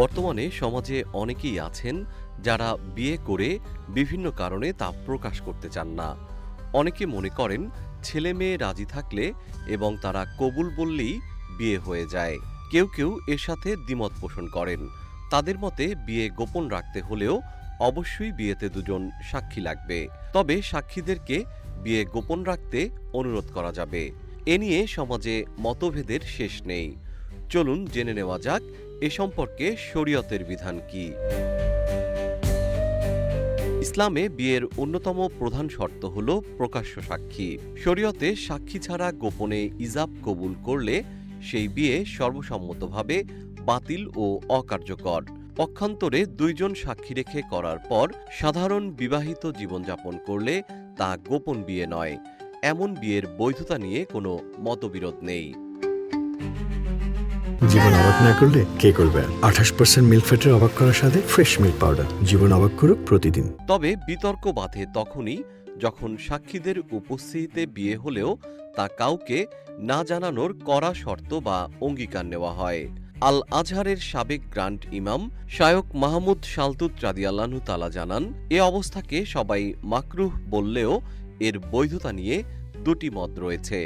বর্তমানে সমাজে অনেকেই আছেন যারা বিয়ে করে বিভিন্ন কারণে তা প্রকাশ করতে চান না। অনেকে মনে করেন ছেলে মেয়ে রাজি থাকলে এবং তারা কবুল বললেই বিয়ে হয়ে যায়। কেউ কেউ এর সাথে দ্বিমত পোষণ করেন। তাদের মতে বিয়ে গোপন রাখতে হলেও অবশ্যই বিয়েতে দুজন সাক্ষী লাগবে, তবে সাক্ষীদেরকে বিয়ে গোপন রাখতে অনুরোধ করা যাবে। এ নিয়ে সমাজে মতভেদের শেষ নেই। চলুন জেনে নেওয়া যাক এ সম্পর্কে শরীয়তের বিধান কি। ইসলামে বিয়ের অন্যতম প্রধান শর্ত হল প্রকাশ্য সাক্ষী। শরীয়তে সাক্ষী ছাড়া গোপনে ইজাব কবুল করলে সেই বিয়ে সর্বসম্মতভাবে বাতিল ও অকার্যকর। পক্ষান্তরে দুইজন সাক্ষী রেখে করার পর সাধারণ বিবাহিত জীবনযাপন করলে তা গোপন বিয়ে নয়। এমন বিয়ের বৈধতা নিয়ে কোনো মতবিরোধ নেই। জীবন অবাক না করলে কে করবে? 28% মিল্ক ফ্যাটের অবাক করার সাথে ফ্রেশ মিল্ক পাউডার। জীবন অবাক করুক প্রতিদিন। তবে বিতর্ক বাধে তখনই যখন সাক্ষীদের উপস্থিতিতে বিয়ে হলেও তা কাউকে না জানানোর কড়া শর্ত বা অঙ্গীকার নেওয়া হয়। আল আজহারের সাবেক গ্র্যান্ড ইমাম শায়খ মাহমুদ শালতুত রাদিয়াল্লাহু তাআলা জানান, এ অবস্থাকে সবাই মাকরুহ বললেও এর বৈধতা নিয়ে দুটি মত রয়েছে।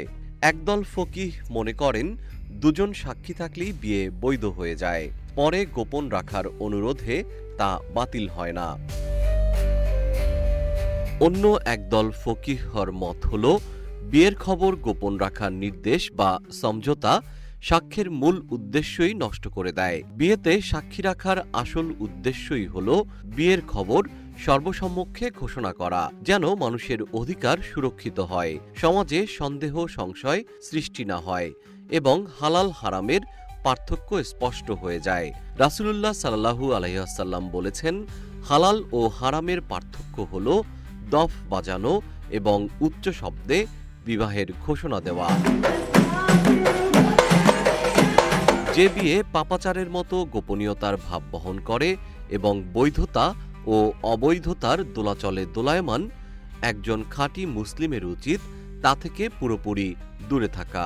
একদল ফকিহ মনে করেন দুজন সাক্ষী থাকলেই বিয়ে বৈধ হয়ে যায়, পরে গোপন রাখার অনুরোধে তা বাতিল হয় না। অন্য একদল ফকিহর মত হল বিয়ের খবর গোপন রাখার নির্দেশ বা সমঝোতা সাক্ষ্যের মূল উদ্দেশ্যই নষ্ট করে দেয়। বিয়েতে সাক্ষী রাখার আসল উদ্দেশ্যই হল বিয়ের খবর সর্বসম্মুখে ঘোষণা করা, যেন মানুষের অধিকার সুরক্ষিত হয়, সমাজে সন্দেহ সংশয় সৃষ্টি না হয় এবং হালাল হারামের পার্থক্য স্পষ্ট হয়ে যায়। রাসূলুল্লাহ সাল্লাল্লাহু আলাইহি ওয়াসাল্লাম বলেছেন, হালাল ও হারামের পার্থক্য হল দফ বাজানো এবং উচ্চ শব্দে বিবাহের ঘোষণা দেওয়া। যে বিয়ে পাপাচারের মতো গোপনীয়তার ভাব বহন করে এবং বৈধতা ও অবৈধতার দোলাচলে দোলায়মান, একজন খাঁটি মুসলিমের উচিত তা থেকে পুরোপুরি দূরে থাকা।